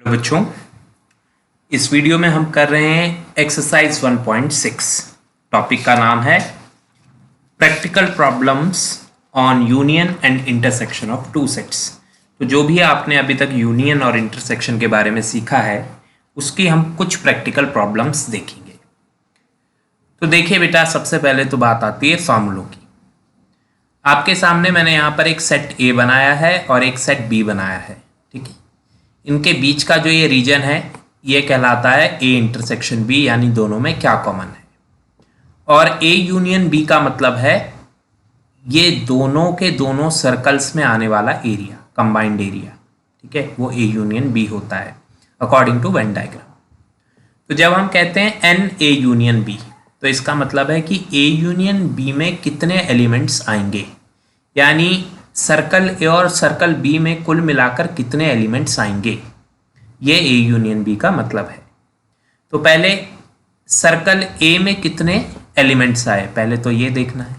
Hello बच्चों, इस video में हम कर रहे हैं एक्सरसाइज 1.6। टॉपिक का नाम है practical problems on union and intersection of two sets. तो जो भी आपने अभी तक यूनियन और इंटरसेक्शन के बारे में सीखा है उसकी हम कुछ प्रैक्टिकल प्रॉब्लम्स देखेंगे। तो देखिए बेटा, सबसे पहले तो बात आती है फॉर्मूलों की। आपके सामने मैंने यहाँ पर एक सेट ए बनाया है और एक सेट बी बनाया है, ठीक है। इनके बीच का जो ये रीजन है ये कहलाता है ए इंटरसेक्शन बी, यानी दोनों में क्या कॉमन है। और ए यूनियन बी का मतलब है ये दोनों के दोनों सर्कल्स में आने वाला एरिया, कंबाइंड एरिया, ठीक है, वो ए यूनियन बी होता है अकॉर्डिंग टू वेन डायग्राम। तो जब हम कहते हैं एन ए यूनियन बी, तो इसका मतलब है कि ए यूनियन बी में कितने एलिमेंट्स आएंगे, यानी सर्कल ए और सर्कल बी में कुल मिलाकर कितने एलिमेंट्स आएंगे, ये ए यूनियन बी का मतलब है। तो पहले सर्कल ए में कितने एलिमेंट्स आए पहले तो ये देखना है,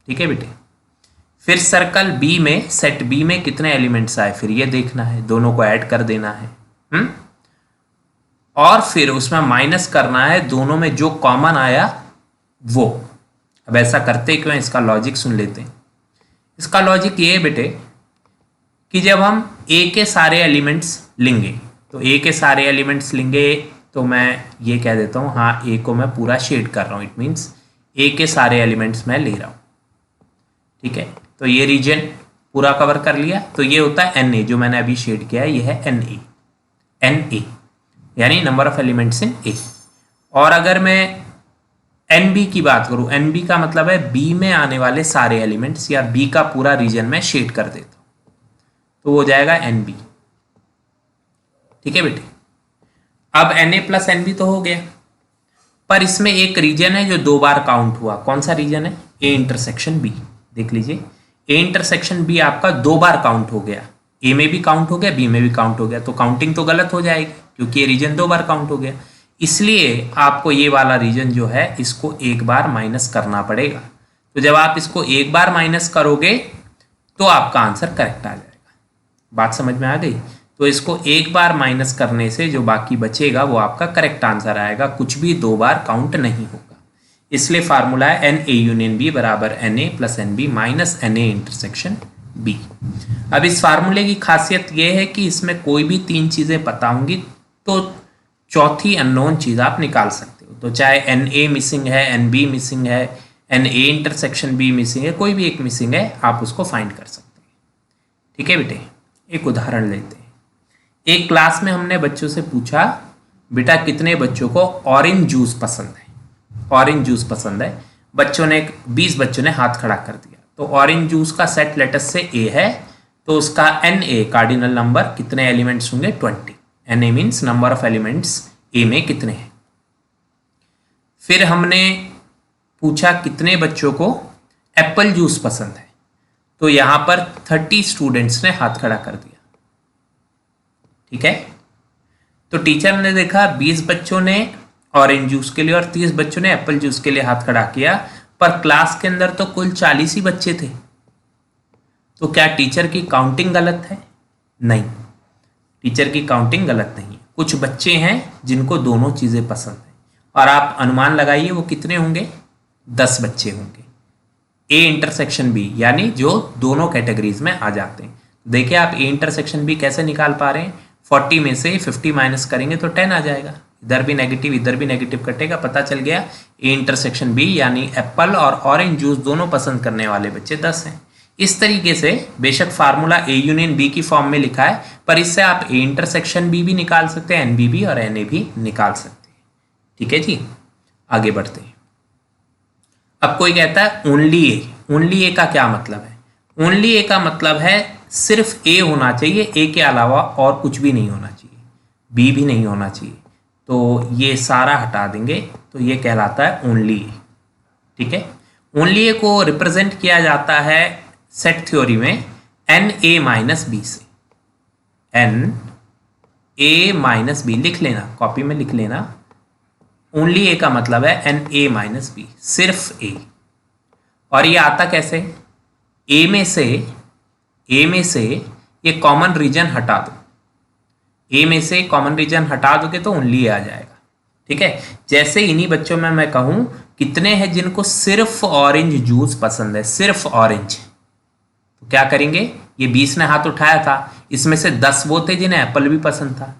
ठीक है बेटे। फिर सर्कल बी में, सेट बी में कितने एलिमेंट्स आए फिर ये देखना है, दोनों को ऐड कर देना है। और फिर उसमें माइनस करना है दोनों में जो कॉमन आया वो। अब ऐसा करते क्यों, इसका लॉजिक सुन लेते हैं। इसका लॉजिक ये है बेटे कि जब हम ए के सारे एलिमेंट्स लेंगे, तो ए के सारे एलिमेंट्स लेंगे तो मैं ये कह देता हूँ, हाँ ए को मैं पूरा शेड कर रहा हूँ, इट मीन्स ए के सारे एलिमेंट्स मैं ले रहा हूँ, ठीक है। तो ये रीजन पूरा कवर कर लिया, तो ये होता है एन ए, जो मैंने अभी शेड किया है ये है एन ए, यानी नंबर ऑफ एलिमेंट्स इन ए। और अगर मैं एन बी की बात करूं, एन बी का मतलब है बी में आने वाले सारे एलिमेंट्स, या बी का पूरा रीजन में शेड कर देता हूं, तो वो हो जाएगा एन बी, ठीक है बेटे। अब n A plus n B तो हो गया, पर इसमें एक रीजन है जो दो बार काउंट हुआ। कौन सा रीजन है? A intersection B. देख लीजिए, ए इंटरसेक्शन बी आपका दो बार काउंट हो गया, ए में भी काउंट हो गया, बी में भी काउंट हो गया, तो काउंटिंग तो गलत हो जाएगी क्योंकि ये रीजन दो बार काउंट हो गया। इसलिए आपको ये वाला रीजन जो है इसको एक बार माइनस करना पड़ेगा। तो जब आप इसको एक बार माइनस करोगे तो आपका आंसर करेक्ट आ जाएगा। बात समझ में आ गई? तो इसको एक बार माइनस करने से जो बाकी बचेगा वो आपका करेक्ट आंसर आएगा, कुछ भी दो बार काउंट नहीं होगा। इसलिए फार्मूला है एन ए यूनियन बी बराबर n A plus n B minus n A intersection B. अब इस फार्मूले की खासियत यह है कि इसमें कोई भी तीन चीजें पता होंगी तो चौथी अननोन चीज आप निकाल सकते हो। तो चाहे एन ए मिसिंग है, एन बी मिसिंग है, n A intersection B missing है, कोई भी एक मिसिंग है, आप उसको फाइंड कर सकते हैं, ठीक है बेटे। एक उदाहरण लेते हैं। एक क्लास में हमने बच्चों से पूछा, बेटा कितने बच्चों को ऑरेंज जूस पसंद है? ऑरेंज जूस पसंद है। बच्चों ने 20 बच्चों ने हाथ खड़ा कर दिया। तो ऑरेंज जूस का सेट लेटस से ए है, तो उसका एन ए कार्डिनल नंबर कितने एलिमेंट्स होंगे? 20। N A means number of elements A में कितने हैं। फिर हमने पूछा कितने बच्चों को एप्पल जूस पसंद है, तो यहां पर 30 स्टूडेंट्स ने हाथ खड़ा कर दिया, ठीक है। तो टीचर ने देखा 20 बच्चों ने ऑरेंज जूस के लिए और 30 बच्चों ने एप्पल जूस के लिए हाथ खड़ा किया, पर क्लास के अंदर तो कुल 40 ही बच्चे थे। तो क्या टीचर की काउंटिंग गलत है? नहीं, टीचर की काउंटिंग गलत नहीं है। कुछ बच्चे हैं जिनको दोनों चीजें पसंद है, और आप अनुमान लगाइए वो कितने होंगे? 10 बच्चे होंगे। ए इंटरसेक्शन बी यानी जो दोनों कैटेगरीज में आ जाते हैं। देखिए आप ए इंटरसेक्शन बी कैसे निकाल पा रहे हैं? 40 में से 50 माइनस करेंगे तो 10 आ जाएगा, इधर भी नेगेटिव इधर भी नेगेटिव कटेगा, पता चल गया ए इंटरसेक्शन बी यानी एप्पल और ऑरेंज जूस दोनों पसंद करने वाले बच्चे 10 हैं। इस तरीके से बेशक फार्मूला ए यूनियन बी की फॉर्म में लिखा है, पर इससे आप ए इंटरसेक्शन बी भी निकाल सकते हैं, एन बी भी और एन ए भी निकाल सकते हैं, ठीक है जी। आगे बढ़ते हैं। अब कोई कहता है ओनली ए। ओनली ए का क्या मतलब है? ओनली ए का मतलब है सिर्फ ए होना चाहिए, ए के अलावा और कुछ भी नहीं होना चाहिए, बी भी नहीं होना चाहिए। तो ये सारा हटा देंगे तो ये कहलाता है ओनली ए, ठीक है। ओनली ए को रिप्रेजेंट किया जाता है सेट थ्योरी में एन ए माइनस बी से। एन ए माइनस बी लिख लेना, कॉपी में लिख लेना। ओनली ए का मतलब है एन ए माइनस बी, सिर्फ ए। और ये आता कैसे? ए में से ये कॉमन रीजन हटा दो, ए में से कॉमन रीजन हटा दोगे तो ओनली आ जाएगा। ठीक है, जैसे इन्हीं बच्चों में मैं कहूँ कितने हैं जिनको सिर्फ ऑरेंज जूस पसंद है, सिर्फ ऑरेंज, तो क्या करेंगे, ये 20 ने हाथ उठाया था, इसमें से 10 वो थे जिन्हें एप्पल भी पसंद था,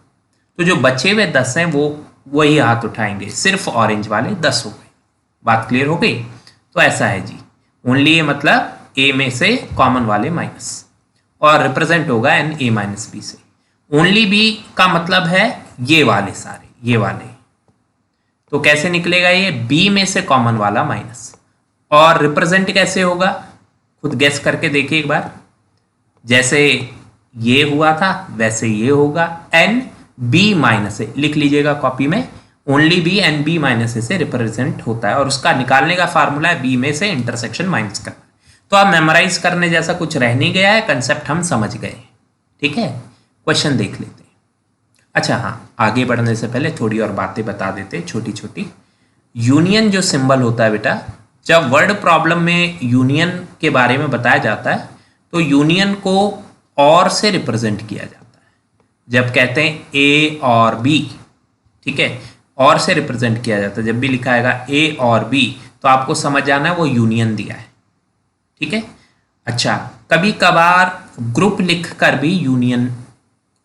तो जो बचे हुए 10 हैं वो वही हाथ उठाएंगे, सिर्फ ऑरेंज वाले 10 हो गए। बात क्लियर हो गई? तो ऐसा है जी, ओनली ए मतलब ए में से कॉमन वाले माइनस, और रिप्रेजेंट होगा एन ए माइनस बी से। ओनली बी का मतलब है ये वाले सारे, ये वाले, तो कैसे निकलेगा ये, बी में से कॉमन वाला माइनस, और रिप्रेजेंट कैसे होगा खुद गेस करके देखिए एक बार, जैसे ये हुआ था वैसे ये होगा, एन बी माइनस ए लिख लीजिएगा कॉपी में, only B n B minus A से रिप्रेजेंट होता है, और उसका निकालने का फार्मूला है बी में से इंटरसेक्शन माइनस करना। तो अब मेमोराइज करने जैसा कुछ रह नहीं गया है, कंसेप्ट हम समझ गए। ठीक है, क्वेश्चन देख लेते हैं। अच्छा हाँ, आगे बढ़ने से पहले थोड़ी और बातें बता देते हैं छोटी छोटी। यूनियन जो सिंबल होता है बेटा, जब वर्ड प्रॉब्लम में यूनियन के बारे में बताया जाता है तो यूनियन को और से रिप्रेजेंट किया जाता है। जब कहते हैं ए और बी, ठीक है, और से रिप्रेजेंट किया जाता है, जब भी लिखा आएगा ए और बी तो आपको समझ जाना है वो यूनियन दिया है। ठीक है, अच्छा कभी कभार ग्रुप लिख कर भी यूनियन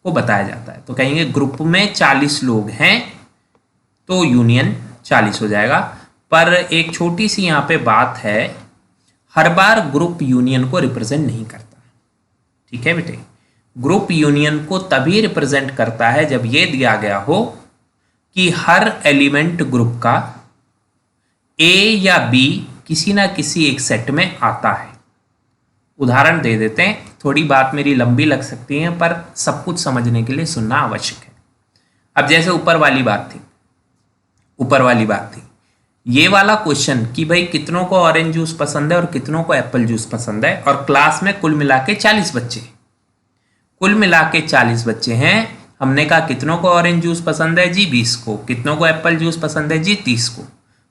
को बताया जाता है, तो कहेंगे ग्रुप में 40 लोग हैं तो यूनियन 40 हो जाएगा। पर एक छोटी सी यहाँ पे बात है, हर बार ग्रुप यूनियन को रिप्रेजेंट नहीं करता। ठीक है बेटे, ग्रुप यूनियन को तभी रिप्रेजेंट करता है जब ये दिया गया हो कि हर एलिमेंट ग्रुप का ए या बी किसी ना किसी एक सेट में आता है। उदाहरण दे देते हैं, थोड़ी बात मेरी लंबी लग सकती है पर सब कुछ समझने के लिए सुनना आवश्यक है। अब जैसे ऊपर वाली बात थी, ये वाला क्वेश्चन कि भाई कितनों को ऑरेंज जूस पसंद है और कितनों को एप्पल जूस पसंद है, और क्लास में कुल मिला के 40 बच्चे हैं। हमने कहा कितनों को ऑरेंज जूस पसंद है जी 20 को, कितनों को एप्पल जूस पसंद है जी 30 को।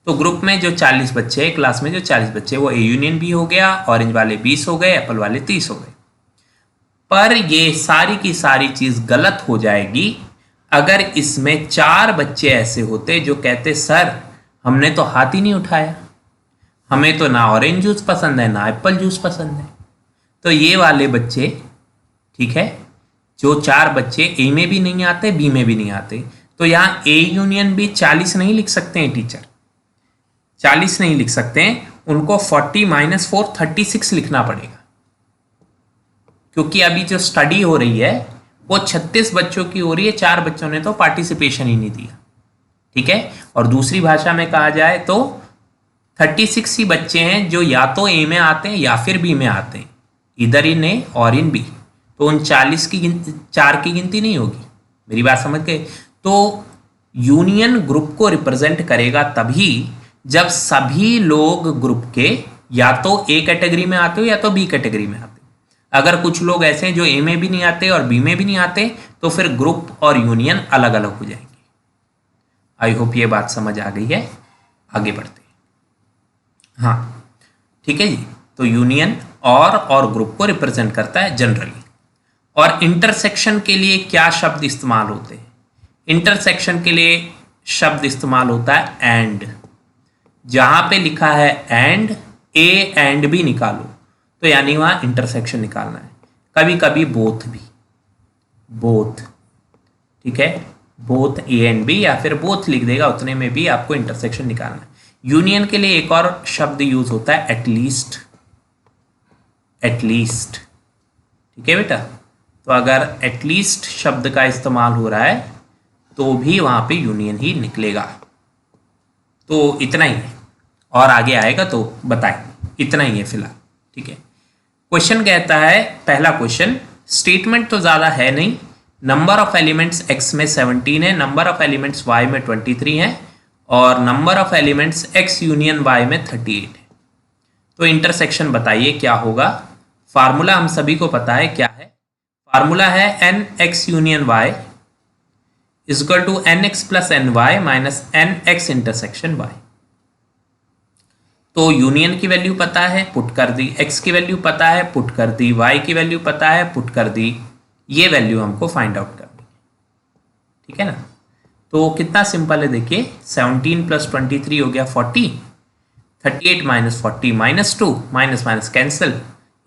तो ग्रुप में जो 40 बच्चे हैं, क्लास में जो 40 बच्चे, वो ए यूनियन बी हो गया, ऑरेंज वाले 20 हो गए, एप्पल वाले 30 हो गए। पर ये सारी की सारी चीज गलत हो जाएगी अगर इसमें 4 बच्चे ऐसे होते जो कहते सर हमने तो हाथ ही नहीं उठाया, हमें तो ना ऑरेंज जूस पसंद है ना एप्पल जूस पसंद है। तो ये वाले बच्चे, ठीक है, जो 4 बच्चे ए में भी नहीं आते बी में भी नहीं आते, तो यहाँ ए यूनियन बी 40 नहीं लिख सकते हैं टीचर, 40 नहीं लिख सकते हैं, उनको 40 - 4 36 लिखना पड़ेगा, क्योंकि अभी जो स्टडी हो रही है वो 36 बच्चों की हो रही है, 4 बच्चों ने तो पार्टिसिपेशन ही नहीं दिया। ठीक है, और दूसरी भाषा में कहा जाए तो 36 ही बच्चे हैं जो या तो ए में आते हैं या फिर बी में आते हैं, इधर इन ए और इन बी, तो उन 40 की 4 की गिनती नहीं होगी। मेरी बात समझ गए? तो यूनियन ग्रुप को रिप्रेजेंट करेगा तभी जब सभी लोग ग्रुप के या तो ए कैटेगरी में आते हो या तो बी कैटेगरी में आते हो। अगर कुछ लोग ऐसे हैं जो ए में भी नहीं आते और बी में भी नहीं आते, तो फिर ग्रुप और यूनियन अलग अलग हो जाएंगे। आई होप ये बात समझ आ गई है, आगे बढ़ते हैं। हाँ ठीक है जी, तो यूनियन और ग्रुप को रिप्रेजेंट करता है जनरली। और इंटरसेक्शन के लिए क्या शब्द इस्तेमाल होते हैं? इंटरसेक्शन के लिए शब्द इस्तेमाल होता है एंड। जहां पे लिखा है एंड, ए एंड बी निकालो, तो यानी वहां इंटरसेक्शन निकालना है। कभी कभी बोथ भी, बोथ, ठीक है, बोथ ए एंड बी या फिर बोथ लिख देगा, उतने में भी आपको इंटरसेक्शन निकालना है। यूनियन के लिए एक और शब्द यूज होता है एटलीस्ट, एटलीस्ट, ठीक है बेटा। तो अगर एटलीस्ट शब्द का इस्तेमाल हो रहा है तो भी वहां पे यूनियन ही निकलेगा। तो इतना ही है, और आगे आएगा तो बताएंगे, इतना ही है फिलहाल, ठीक है। क्वेश्चन कहता है, पहला क्वेश्चन, स्टेटमेंट तो ज़्यादा है नहीं, नंबर ऑफ एलिमेंट्स x में 17 है, नंबर ऑफ एलिमेंट्स y में 23 है, और number of elements x union y में 38 है। तो इंटरसेक्शन बताइए क्या होगा। फार्मूला हम सभी को पता है क्या है, फार्मूला है nx union y equal to nx plus ny minus nx intersection y। तो यूनियन की वैल्यू पता है, पुट कर दी, x की वैल्यू पता है, पुट कर दी, y की वैल्यू पता है, पुट कर दी, ये वैल्यू हमको फाइंड आउट करनी है। ठीक है ना। तो कितना सिंपल है देखिए, 17 प्लस 23 हो गया 40, 38 minus 40 minus 2, minus minus cancel,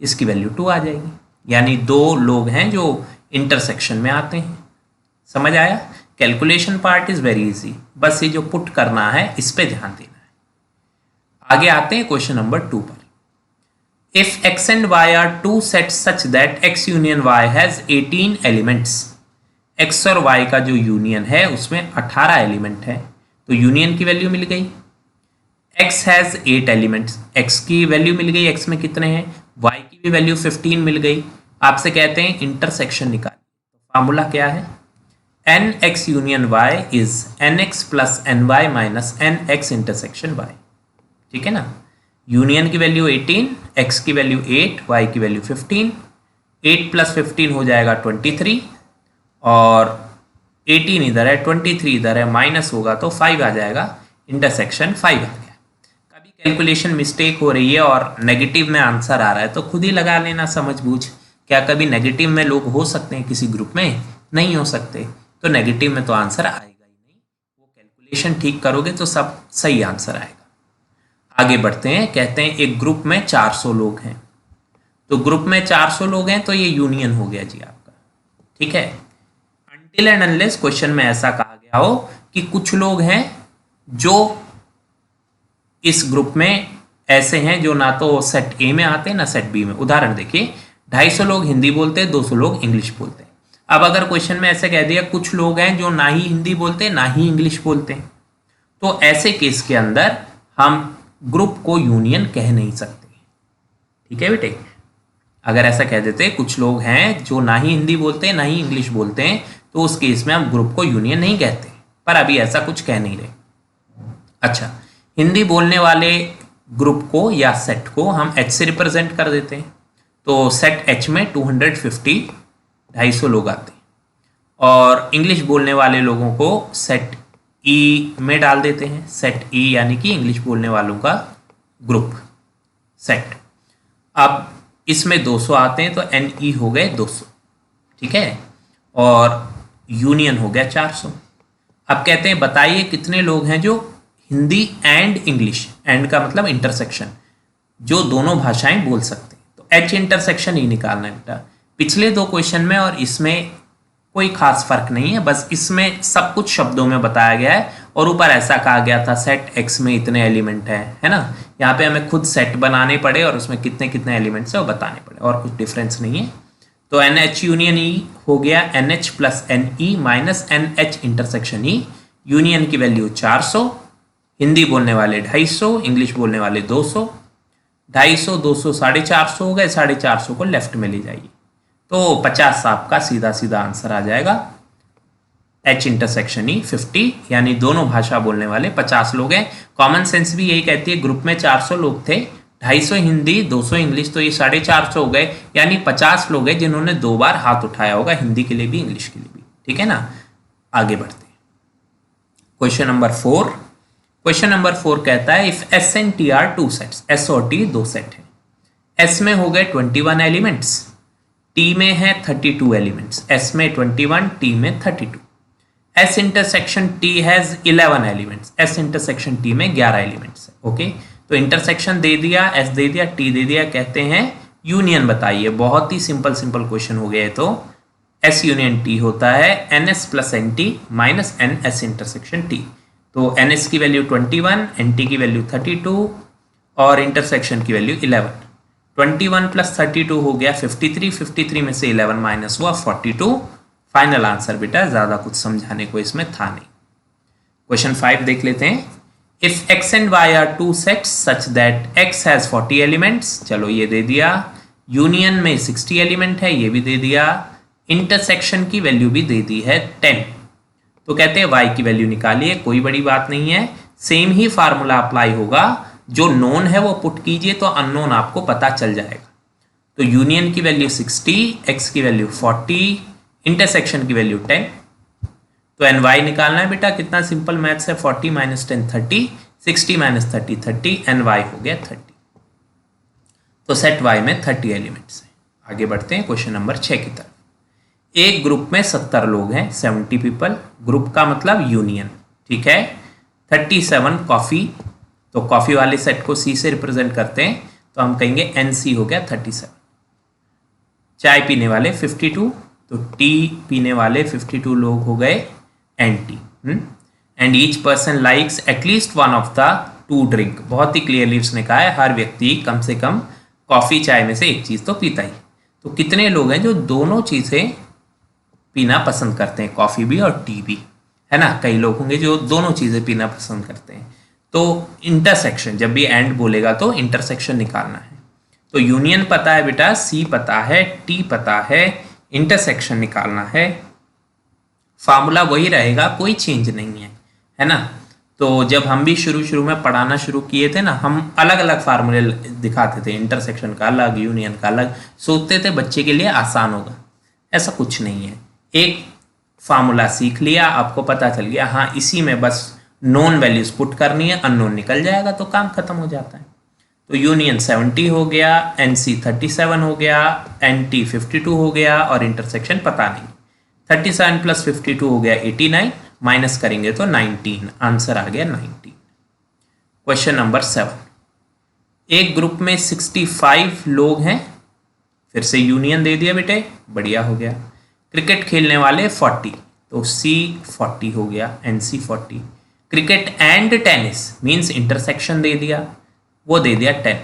इसकी वैल्यू 2 आ जाएगी। यानी दो लोग हैं जो इंटरसेक्शन में आते हैं। समझ आया? Calculation part is very easy, बस ये जो पुट करना है इस पे ध्यान देना है। आगे आते हैं क्वेश्चन नंबर 2 पर। If x and y are two sets such that x union y has 18 elements, x और y का जो यूनियन है उसमें 18 एलिमेंट है, तो यूनियन की वैल्यू मिल गई। x हैज 8 एलिमेंट्स, x की वैल्यू मिल गई, x में कितने हैं, y की भी वैल्यू 15 मिल गई। आपसे कहते हैं इंटरसेक्शन निकालिए, तो फार्मूला क्या है, nx union y is nx plus ny minus nx intersection y। ठीक है ना। यूनियन की वैल्यू 18, x की वैल्यू 8, y की वैल्यू 15, 8 प्लस 15 हो जाएगा 23, और 18 इधर है, 23 इधर है, माइनस होगा तो 5 आ जाएगा, इंटरसेक्शन 5 आ गया। कभी कैलकुलेशन मिस्टेक हो रही है और नेगेटिव में आंसर आ रहा है तो खुद ही लगा लेना समझ बूझ। क्या कभी नेगेटिव में लोग हो सकते हैं किसी ग्रुप में? नहीं हो सकते, तो नेगेटिव में तो आंसर आएगा ही नहीं। वो कैलकुलेशन ठीक करोगे तो सब सही आंसर आएगा। आगे बढ़ते हैं, कहते हैं एक ग्रुप में 400 लोग हैं, तो ग्रुप में 400 लोग हैं तो ये यूनियन हो गया जी आपका। ठीक है। अनटिल एंड अनलेस क्वेश्चन में ऐसा कहा गया हो कि कुछ लोग हैं जो इस ग्रुप में ऐसे हैं जो ना तो सेट ए में आते हैं ना सेट बी में। उदाहरण देखिए, 250 लोग हिंदी बोलते हैं, 200 लोग इंग्लिश बोलते हैं। अब अगर क्वेश्चन में ऐसे कह दिया कुछ लोग हैं जो ना ही हिंदी बोलते हैं ना ही इंग्लिश बोलते हैं, तो ऐसे केस के अंदर हम ग्रुप को यूनियन कह नहीं सकते। ठीक है बेटे, अगर ऐसा कह देते कुछ लोग हैं जो ना ही हिंदी बोलते हैं ना ही इंग्लिश बोलते हैं, तो उस केस में हम ग्रुप को यूनियन नहीं कहते, पर अभी ऐसा कुछ कह नहीं रहे। अच्छा, हिंदी बोलने वाले ग्रुप को या सेट को हम एच से रिप्रेजेंट कर देते हैं, तो सेट एच में 250 250 लोग आते हैं, और इंग्लिश बोलने वाले लोगों को सेट ई में डाल देते हैं, सेट ई यानी कि इंग्लिश बोलने वालों का ग्रुप सेट। अब इसमें 200 आते हैं तो एन ई हो गए 200। ठीक है, और यूनियन हो गया 400। अब कहते हैं बताइए कितने लोग हैं जो हिंदी एंड इंग्लिश, एंड का मतलब इंटरसेक्शन, जो दोनों भाषाएं बोल सकते हैं। तो एच इंटरसेक्शन ही निकालना है बेटा। पिछले दो क्वेश्चन में और इसमें कोई खास फर्क नहीं है, बस इसमें सब कुछ शब्दों में बताया गया है, और ऊपर ऐसा कहा गया था सेट एक्स में इतने एलिमेंट है ना। यहाँ पे हमें खुद सेट बनाने पड़े और उसमें कितने कितने एलिमेंट्स है वो बताने पड़े, और कुछ डिफरेंस नहीं है। तो एन एच यूनियन ई हो गया n H plus n E minus n H intersection E. Union की वैल्यू 400, हिंदी बोलने वाले 250, इंग्लिश बोलने वाले 200। 250 200 450 हो गए, 450 को लेफ्ट में ले जाइए तो 50 आपका सीधा सीधा आंसर आ जाएगा। एच इंटरसेक्शन ई 50, यानी दोनों भाषा बोलने वाले 50 लोग हैं। कॉमन सेंस भी यही कहती है, ग्रुप में 400 लोग थे, 250 हिंदी 200 इंग्लिश, तो ये 450 हो गए, यानी 50 लोग हैं जिन्होंने 2 बार हाथ उठाया होगा, हिंदी के लिए भी इंग्लिश के लिए भी। ठीक है ना। आगे बढ़ते हैं, क्वेश्चन नंबर 4। क्वेश्चन नंबर 4 कहता है if S and T R 2 sets, S और टी 2 सेट है। एस में हो गए 21 एलिमेंट्स, टी में है 32 एलिमेंट्स, एस में 21, टी में 32। S intersection T has 11 elements, S intersection T में 11 एलिमेंट्स है। ओके, तो इंटरसेक्शन दे दिया, एस दे दिया, टी दे दिया, कहते हैं यूनियन बताइए। बहुत ही सिंपल क्वेश्चन हो गया। तो एस यूनियन टी होता है n S plus n T minus n S intersection T. तो एन एस की वैल्यू 21, एन टी की वैल्यू 32 और इंटरसेक्शन की वैल्यू 11। 21 प्लस 32 हो गया 53, 53 में से 11 माइनस हुआ 42। फाइनल आंसर बेटा, ज़्यादा कुछ समझाने को इसमें था नहीं। क्वेश्चन 5 देख लेते हैं। If x and y are 2 sets such that x has 40 elements, चलो ये दे दिया। यूनियन में 60 एलिमेंट है, ये भी दे दिया। इंटरसेक्शन की वैल्यू भी दे दी है 10। तो कहते हैं y की वैल्यू निकालिए, कोई बड़ी बात नहीं है, सेम ही फार्मूला अप्लाई होगा। जो नोन है वो पुट कीजिए तो अननोन आपको पता चल जाएगा। तो यूनियन की वैल्यू 60, x की वैल्यू 40, इंटरसेक्शन की वैल्यू 10। तो एन वाई निकालना है बेटा, कितना सिंपल मैथ्स है। 40 माइनस 10 30, 60 माइनस 30 30, एन वाई हो गया 30। तो सेट वाई में 30 एलिमेंट्स हैं। आगे बढ़ते हैं क्वेश्चन नंबर 6 की तरफ। एक ग्रुप में 70 लोग हैं, 70 पीपल, ग्रुप का मतलब यूनियन, ठीक है। 37 कॉफ़ी, तो कॉफ़ी वाले सेट को सी से रिप्रेजेंट करते हैं, तो हम कहेंगे NC हो गया 37। चाय पीने वाले 52, तो टी पीने वाले 52 लोग हो गए NT। And each person likes at least one of the two drink, बहुत ही क्लियरली उसने कहा है हर व्यक्ति कम से कम कॉफ़ी चाय में से एक चीज़ तो पीता ही। तो कितने लोग हैं जो दोनों चीज़ें पीना पसंद करते हैं, कॉफ़ी भी और टी भी, है ना। कई लोग होंगे जो दोनों चीज़ें पीना पसंद करते हैं। तो इंटरसेक्शन, जब भी एंड बोलेगा तो इंटरसेक्शन निकालना है। तो यूनियन पता है बेटा, सी पता है, टी पता है, इंटरसेक्शन निकालना है। फार्मूला वही रहेगा, कोई चेंज नहीं है ना। तो जब हम भी शुरू में पढ़ाना शुरू किए थे ना, हम अलग अलग फार्मूले दिखाते थे, इंटरसेक्शन का अलग, यूनियन का अलग, सोचते थे बच्चे के लिए आसान होगा। ऐसा कुछ नहीं है, एक फार्मूला सीख लिया, आपको पता चल गया हाँ इसी में बस नोन वैल्यूज पुट करनी है, अननोन निकल जाएगा तो काम खत्म हो जाता है। तो यूनियन 70 हो गया, NC 37 हो गया, NT 52 हो गया और इंटरसेक्शन पता नहीं। 37 प्लस 52 हो गया 89, माइनस करेंगे तो 19, आंसर आ गया 19। क्वेश्चन नंबर 7, एक ग्रुप में 65 लोग हैं, फिर से यूनियन दे दिया बेटे, बढ़िया हो गया। क्रिकेट खेलने वाले 40, तो C 40 हो गया, NC 40। Cricket and tennis means intersection दे दिया, वो दे दिया 10।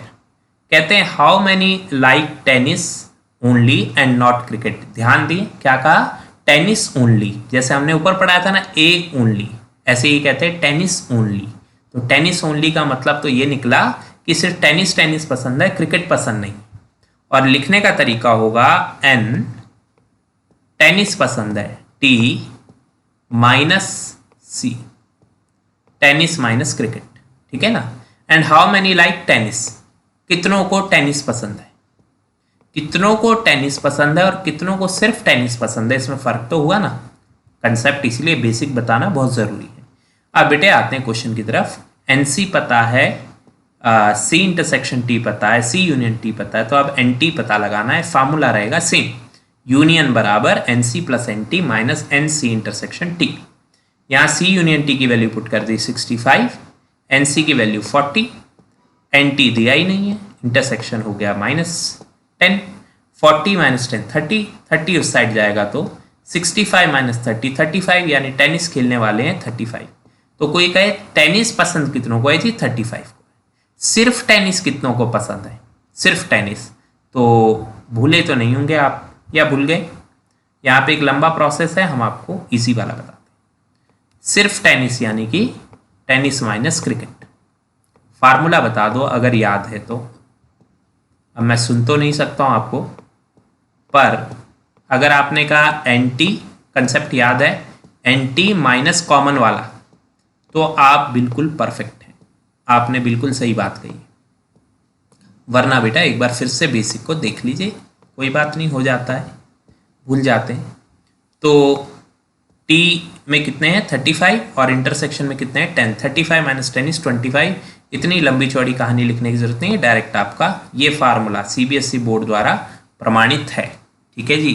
कहते हैं how many like tennis only and not cricket. ध्यान दिए क्या कहा, टेनिस ओनली, जैसे हमने ऊपर पढ़ाया था ना ए ओनली, ऐसे ही कहते हैं टेनिस ओनली। तो टेनिस ओनली का मतलब तो ये निकला कि सिर्फ टेनिस पसंद है, क्रिकेट पसंद नहीं। और लिखने का तरीका होगा N टेनिस पसंद है, T minus C, tennis minus cricket, ठीक है ना। And how many like tennis, कितनों को टेनिस पसंद है, कितनों को टेनिस पसंद है और कितनों को सिर्फ टेनिस पसंद है, इसमें फर्क तो हुआ ना कंसेप्ट, इसलिए बेसिक बताना बहुत जरूरी है। अब बेटे आते हैं क्वेश्चन की तरफ। NC पता है, C इंटरसेक्शन T पता है, C यूनियन T पता है, तो अब NT पता लगाना है। फार्मूला रहेगा सेम, यूनियन बराबर NC plus NT minus NC intersection T। यहाँ C यूनियन T की वैल्यू पुट कर दी 65, NC की वैल्यू 40, NT दिया ही नहीं है, इंटरसेक्शन हो गया -10, 40 माइनस 10 30, 30 उस साइड जाएगा तो 65 माइनस 30 35, यानी टेनिस खेलने वाले हैं 35। तो कोई कहे टेनिस पसंद कितनों को है जी, 35 को। सिर्फ टेनिस कितनों को पसंद है, सिर्फ टेनिस, तो भूले तो नहीं होंगे आप, या भूल गए। यहाँ पे एक लंबा प्रोसेस है, हम आपको इजी वाला बताते हैं। सिर्फ टेनिस यानी कि टेनिस माइनस क्रिकेट। फार्मूला बता दो अगर याद है तो। अब मैं सुन तो नहीं सकता हूँ आपको, पर अगर आपने कहा NT, कंसेप्ट याद है, NT माइनस कॉमन वाला, तो आप बिल्कुल परफेक्ट हैं, आपने बिल्कुल सही बात कही। वरना बेटा एक बार फिर से बेसिक को देख लीजिए, कोई बात नहीं, हो जाता है, भूल जाते हैं। तो T में कितने हैं 35 और इंटरसेक्शन में कितने हैं 10, 35 माइनस 10 इज 25। इतनी लंबी चौड़ी कहानी लिखने की जरूरत नहीं है, डायरेक्ट आपका ये फार्मूला CBSE बोर्ड द्वारा प्रमाणित है, ठीक है जी।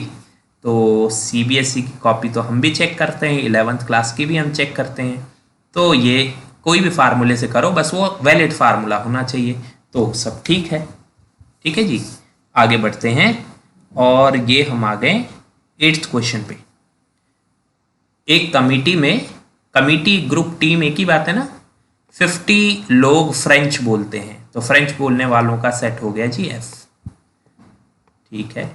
तो CBSE की कॉपी तो हम भी चेक करते हैं, 11th क्लास की भी हम चेक करते हैं। तो ये कोई भी फार्मूले से करो, बस वो वैलिड फार्मूला होना चाहिए, तो सब ठीक है, ठीक है जी। आगे बढ़ते हैं और ये हम आ गए 8th क्वेश्चन पे। एक कमिटी में, कमिटी ग्रुप टीम एक ही बात है ना, 50 लोग फ्रेंच बोलते हैं, तो फ्रेंच बोलने वालों का सेट हो गया जी F, ठीक है।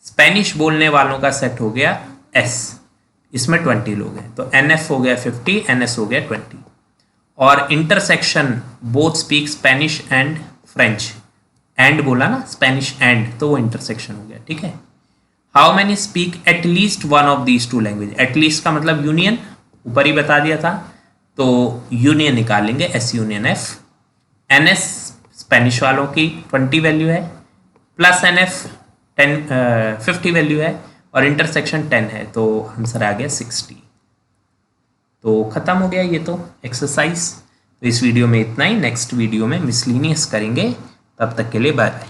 स्पेनिश बोलने वालों का सेट हो गया S, इसमें 20 लोग हैं, तो NF हो गया 50, NS हो गया 20। और intersection both speak Spanish and French, and बोला ना, स्पेनिश एंड, तो वो इंटरसेक्शन हो गया, ठीक है। How many speak at least one of these two language, at least का मतलब यूनियन, ऊपर ही बता दिया था, तो यूनियन निकालेंगे S union F। NS Spanish वालों की 20 वैल्यू है, प्लस NF 50 वैल्यू है, और इंटरसेक्शन 10 है, तो आंसर आ गया 60। तो खत्म हो गया ये तो एक्सरसाइज। तो इस वीडियो में इतना ही, नेक्स्ट वीडियो में मिसलिनियस करेंगे, तब तक के लिए बाय बाय।